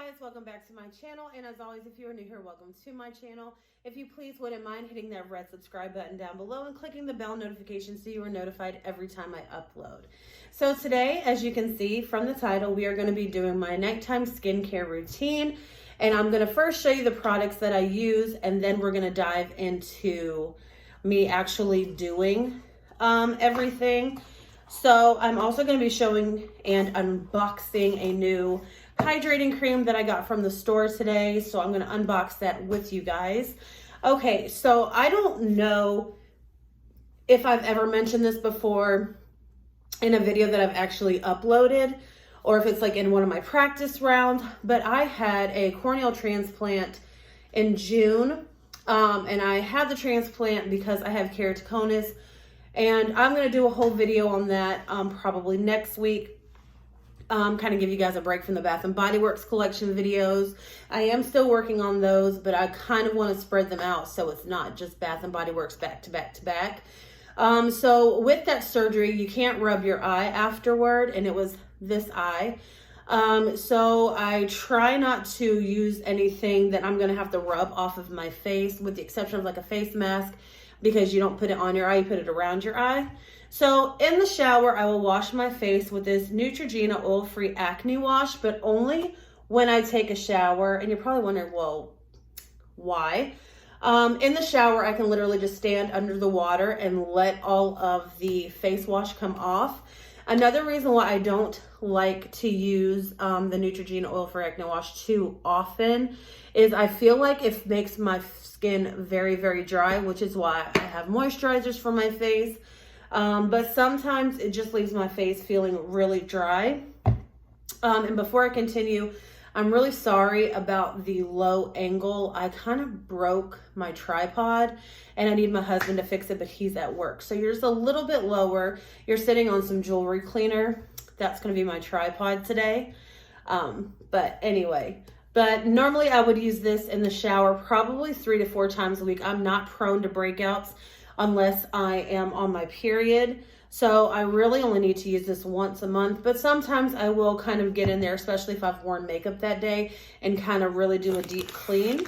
guys, welcome back to my channel, and as always, if you are new here, welcome to my channel. If you please wouldn't mind hitting that red subscribe button down below and clicking the bell notification so you are notified every time I upload. So today, as you can see from the title, we are going to be doing my nighttime skincare routine, and I'm going to first show you the products that I use, and then we're going to dive into me actually doing everything. So I'm also going to be showing and unboxing a new hydrating cream that I got from the store today. So I'm going to unbox that with you guys. Okay, so I don't know if I've ever mentioned this before in a video that I've actually uploaded, or if it's like in one of my practice rounds, but I had a corneal transplant in June, and I had the transplant because I have keratoconus, and I'm going to do a whole video on that probably next week. Kind of give you guys a break from the Bath & Body Works collection videos. I am still working on those, but I kind of want to spread them out so it's not just Bath & Body Works back to back to back. So with that surgery, you can't rub your eye afterward, and it was this eye. So I try not to use anything that I'm going to have to rub off of my face, with the exception of like a face mask, because you don't put it on your eye, you put it around your eye. So in the shower, I will wash my face with this Neutrogena oil-free acne wash, but only when I take a shower. And you're probably wondering, well, why? In the shower, I can literally just stand under the water and let all of the face wash come off. Another reason why I don't like to use the Neutrogena oil-free acne wash too often is I feel like it makes my skin very, very dry, which is why I have moisturizers for my face. But sometimes it just leaves my face feeling really dry. And before I continue, I'm really sorry about the low angle. I kind of broke my tripod and I need my husband to fix it, but he's at work. So you're just a little bit lower. You're sitting on some jewelry cleaner. That's going to be my tripod today. But anyway, but normally I would use this in the shower probably 3 to 4 times a week. I'm not prone to breakouts unless I am on my period. So I really only need to use this once a month, but sometimes I will kind of get in there, especially if I've worn makeup that day, and kind of really do a deep clean.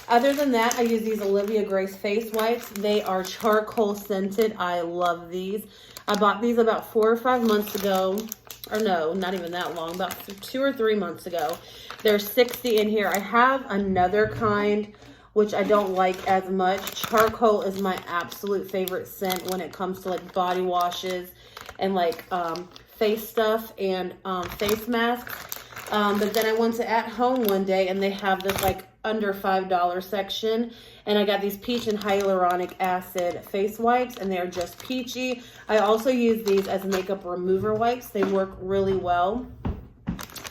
Other than that, I use these Olivia Grace face wipes. They are charcoal scented. I love these. I bought these about 4 or 5 months ago, or no, not even that long, about 2 or 3 months ago. There's 60 in here. I have another kind, which I don't like as much. Charcoal is my absolute favorite scent when it comes to like body washes and like face stuff and face masks. But then I went to At Home one day and they have this like under $5 section, and I got these peach and hyaluronic acid face wipes, and they're just peachy. I also use these as makeup remover wipes. They work really well.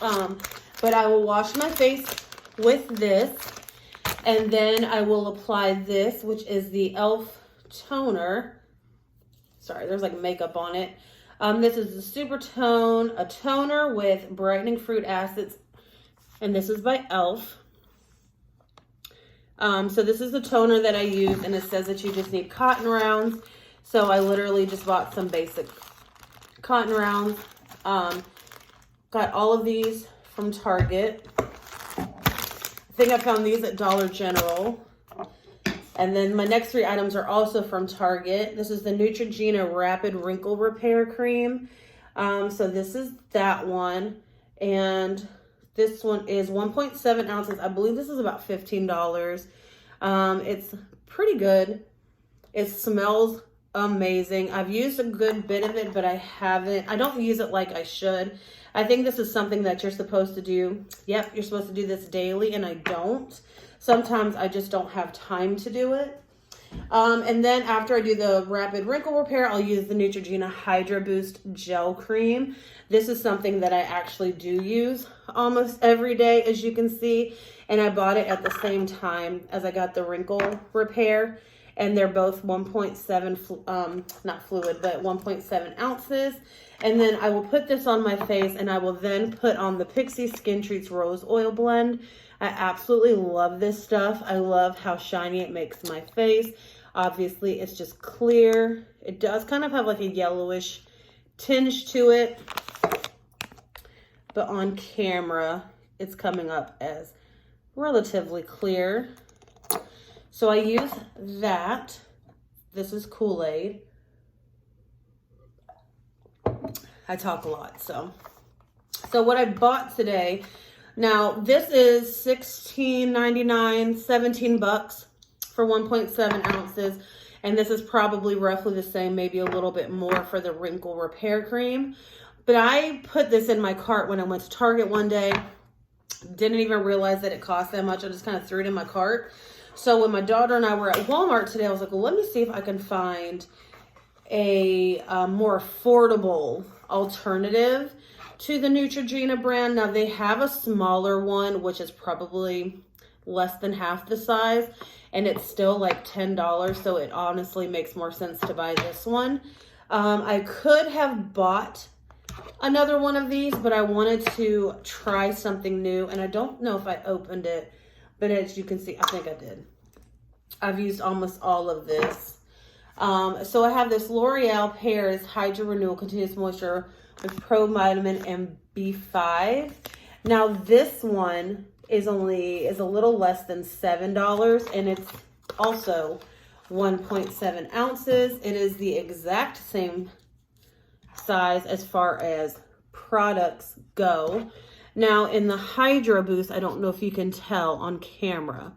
But I will wash my face with this, and then I will apply this, which is the e.l.f. toner. Sorry, there's like makeup on it. This is the Super Tone, a toner with brightening fruit acids, and this is by e.l.f. So this is the toner that I use, and it says that you just need cotton rounds. So I literally just bought some basic cotton rounds. Got all of these from Target. I think I found these at Dollar General. And then my next 3 items are also from Target. This is the Neutrogena Rapid Wrinkle Repair Cream. So this is that one. And this one is 1.7 ounces. I believe this is about $15. It's pretty good. It smells amazing. I've used a good bit of it, but I don't use it like I should. I think this is something that you're supposed to do. Yep, you're supposed to do this daily, and I don't. Sometimes I just don't have time to do it. And then after I do the Rapid Wrinkle Repair, I'll use the Neutrogena Hydra Boost Gel Cream. This is something that I actually do use almost every day, as you can see. And I bought it at the same time as I got the wrinkle repair. And they're both 1.7, not fluid, but 1.7 ounces. And then I will put this on my face, and I will then put on the Pixi Skin Treats Rose Oil Blend. I absolutely love this stuff. I love how shiny it makes my face. Obviously, it's just clear. It does kind of have like a yellowish tinge to it, but on camera, it's coming up as relatively clear. So I use that. This is Kool-Aid. I talk a lot, so what I bought today, now this is $16.99, 17 bucks for 1.7 ounces. And this is probably roughly the same, maybe a little bit more for the wrinkle repair cream. But I put this in my cart when I went to Target one day. Didn't even realize that it cost that much. I just kind of threw it in my cart. So when my daughter and I were at Walmart today, I was like, well, let me see if I can find a more affordable alternative to the Neutrogena brand. Now they have a smaller one, which is probably less than half the size, and it's still like $10. So it honestly makes more sense to buy this one. I could have bought another one of these, but I wanted to try something new, and I don't know if I opened it, but as you can see, I think I did. I've used almost all of this. So I have this L'Oreal Paris Hydra Renewal Continuous Moisture with Pro Vitamin and B5. Now this one is a little less than $7, and it's also 1.7 ounces. It is the exact same size as far as products go. Now in the Hydro Boost, I don't know if you can tell on camera.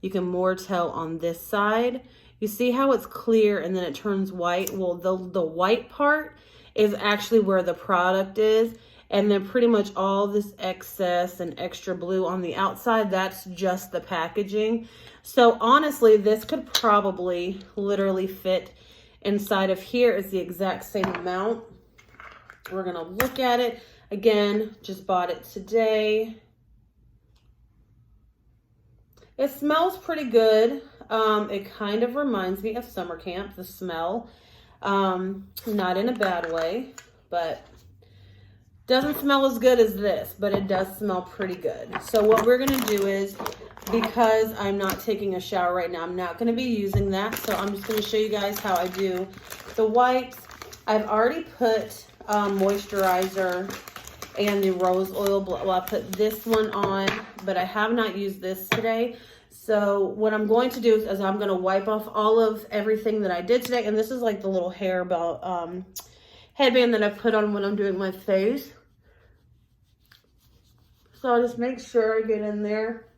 You can more tell on this side. You see how it's clear and then it turns white? Well, the white part is actually where the product is. And then pretty much all this excess and extra blue on the outside, that's just the packaging. So honestly, this could probably literally fit inside of here. It's the exact same amount. We're gonna look at it. Again, just bought it today. It smells pretty good. It kind of reminds me of summer camp, the smell. Not in a bad way, but doesn't smell as good as this, but it does smell pretty good. So what we're gonna do is, because I'm not taking a shower right now, I'm not gonna be using that. So I'm just gonna show you guys how I do the wipes. I've already put moisturizer and the rose oil. Well, I put this one on, but I have not used this today. So what I'm going to do is I'm going to wipe off all of everything that I did today. And this is like the little hair belt, headband that I put on when I'm doing my face. So I'll just make sure I get in there,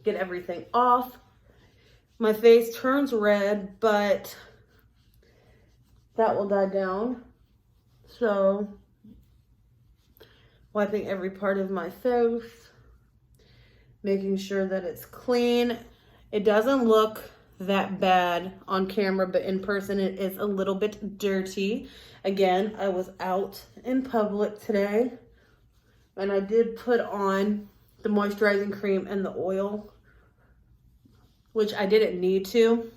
get everything off. My face turns red, but that will die down. So wiping every part of my face, making sure that it's clean. It doesn't look that bad on camera, but in person it is a little bit dirty. Again, I was out in public today and I did put on the moisturizing cream and the oil, which I didn't need to.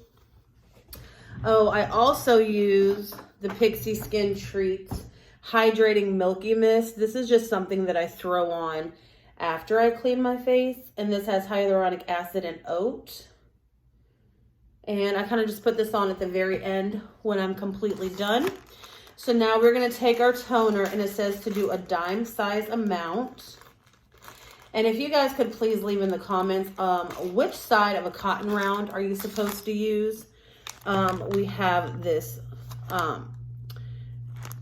Oh, I also use the Pixie Skin Treats Hydrating Milky Mist. This is just something that I throw on after I clean my face, and this has hyaluronic acid and oat. And I kind of just put this on at the very end when I'm completely done. So now we're going to take our toner, and it says to do a dime size amount. And if you guys could please leave in the comments, which side of a cotton round are you supposed to use? We have this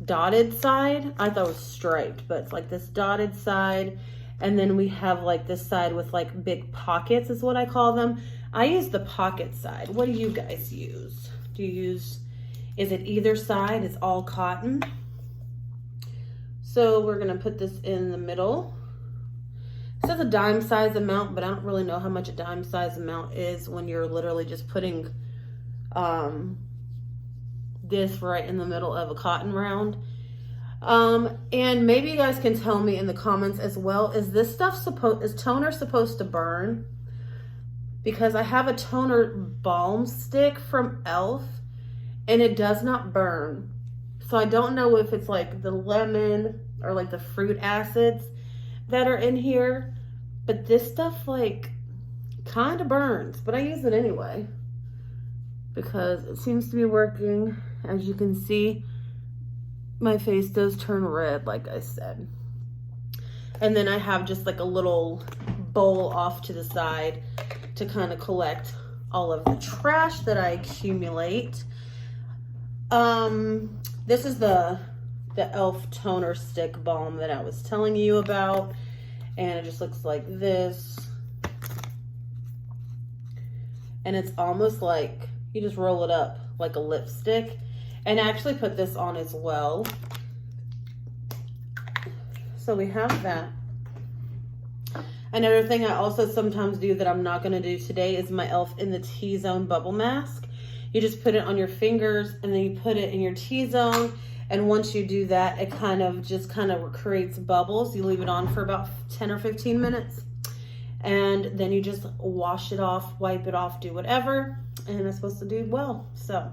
dotted side. I thought it was striped, but it's like this dotted side. And then we have like this side with like big pockets is what I call them. I use the pocket side. What do you guys use? Do you use, is it either side? It's all cotton. So we're gonna put this in the middle. It says a dime size amount, but I don't really know how much a dime size amount is when you're literally just putting this right in the middle of a cotton round. And maybe you guys can tell me in the comments as well, is this stuff is toner supposed to burn? Because I have a toner balm stick from e.l.f. and it does not burn. So I don't know if it's like the lemon or like the fruit acids that are in here, but this stuff like kind of burns, but I use it anyway because it seems to be working. As you can see, my face does turn red, like I said. And then I have just like a little bowl off to the side to kind of collect all of the trash that I accumulate. This is the e.l.f. toner stick balm that I was telling you about, and it just looks like this. And it's almost like you just roll it up like a lipstick. And I actually put this on as well. So we have that. Another thing I also sometimes do that I'm not going to do today is my e.l.f. in the T-Zone bubble mask. You just put it on your fingers and then you put it in your T-zone. And once you do that, it kind of creates bubbles. You leave it on for about 10 or 15 minutes. And then you just wash it off, wipe it off, do whatever. And it's supposed to do well. So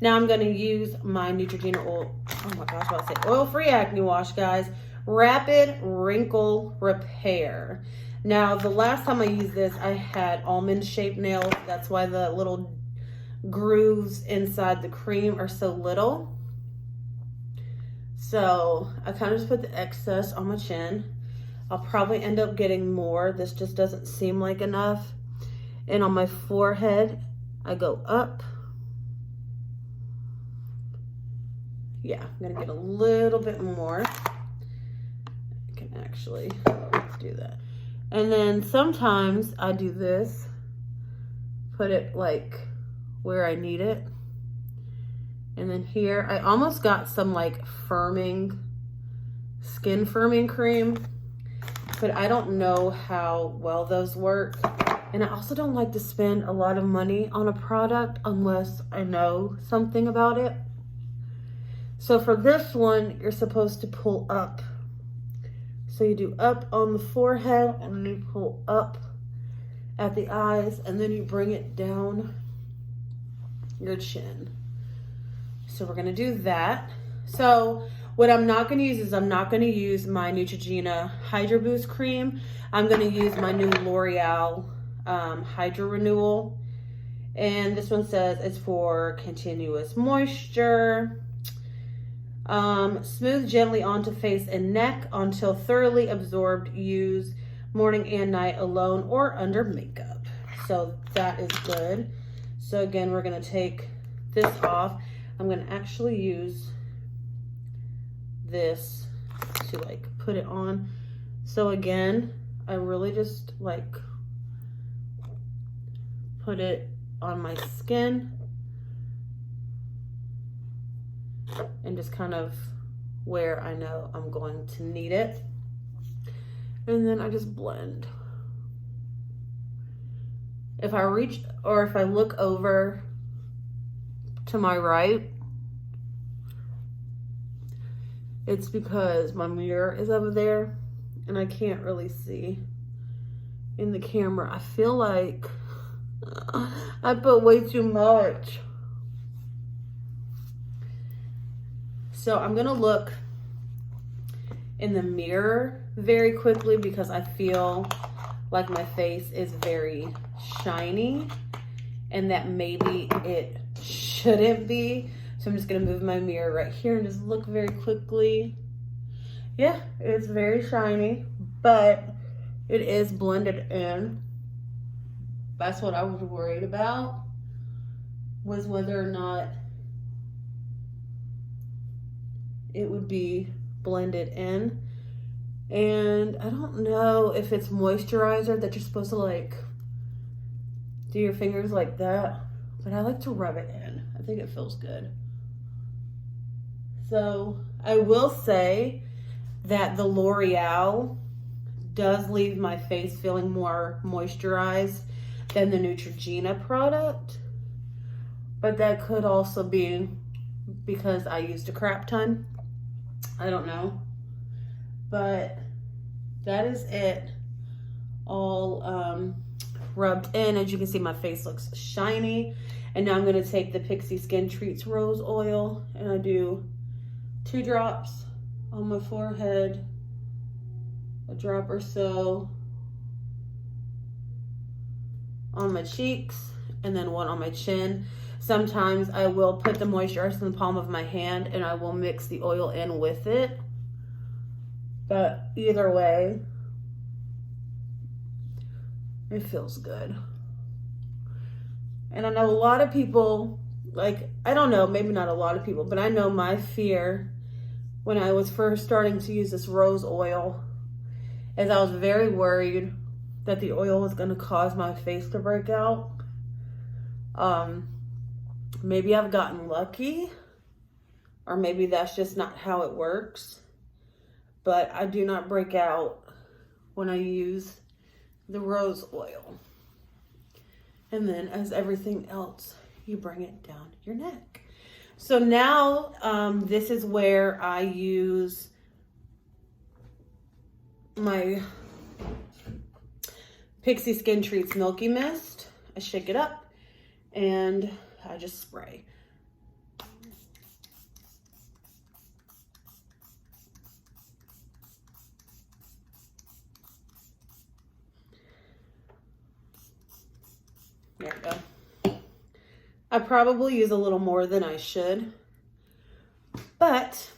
now I'm going to use my Neutrogena oil. Oh my gosh, what I say? Oil-free acne wash, guys. Rapid Wrinkle Repair. Now, the last time I used this, I had almond-shaped nails. That's why the little grooves inside the cream are so little. So I kind of just put the excess on my chin. I'll probably end up getting more. This just doesn't seem like enough. And on my forehead, I go up. Yeah, I'm gonna get a little bit more. I can actually do that. And then sometimes I do this, put it like where I need it. And then here, I almost got some like skin firming cream, but I don't know how well those work. And I also don't like to spend a lot of money on a product unless I know something about it. So for this one, you're supposed to pull up. So you do up on the forehead and then you pull up at the eyes and then you bring it down your chin. So we're gonna do that. So what I'm not gonna use is I'm not gonna use my Neutrogena Hydro Boost cream. I'm gonna use my new L'Oreal Hydro Renewal. And this one says it's for continuous moisture. Smooth gently onto face and neck until thoroughly absorbed. Use morning and night alone or under makeup. So that is good. So again, we're gonna take this off. I'm gonna actually use this to like put it on. So again, I really just like put it on my skin and just kind of where I know I'm going to need it. And then I just blend. If I reach or if I look over to my right, it's because my mirror is over there and I can't really see in the camera. I feel like I put way too much. So I'm gonna look in the mirror very quickly because I feel like my face is very shiny and that maybe it shouldn't be. So I'm just gonna move my mirror right here and just look very quickly. Yeah, it's very shiny, but it is blended in. That's what I was worried about, was whether or not it would be blended in. And I don't know if it's moisturizer that you're supposed to like do your fingers like that, but I like to rub it in. I think it feels good. So I will say that the L'Oreal does leave my face feeling more moisturized than the Neutrogena product, but that could also be because I used a crap ton. I don't know, but that is it all rubbed in. As you can see, my face looks shiny. And now I'm going to take the Pixi Skin Treats Rose Oil and I do 2 drops on my forehead, a drop or so on my cheeks, and then 1 on my chin. Sometimes I will put the moisturizer in the palm of my hand and I will mix the oil in with it. But either way, it feels good. And I know a lot of people, like, I don't know, maybe not a lot of people, but I know my fear when I was first starting to use this rose oil is I was very worried that the oil was going to cause my face to break out. Maybe I've gotten lucky, or maybe that's just not how it works. But I do not break out when I use the rose oil. And then as everything else, you bring it down your neck. So now this is where I use my Pixi Skin Treats Milky Mist. I shake it up and I just spray. There we go. I probably use a little more than I should, but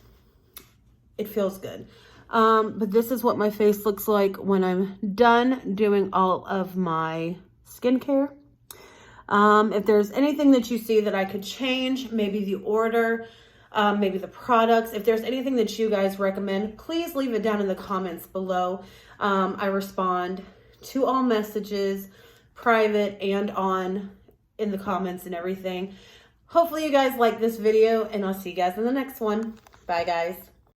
it feels good. But this is what my face looks like when I'm done doing all of my skincare. If there's anything that you see that I could change, maybe the order, maybe the products, if there's anything that you guys recommend, please leave it down in the comments below. I respond to all messages, private and on in the comments and everything. Hopefully you guys like this video, and I'll see you guys in the next one. Bye guys.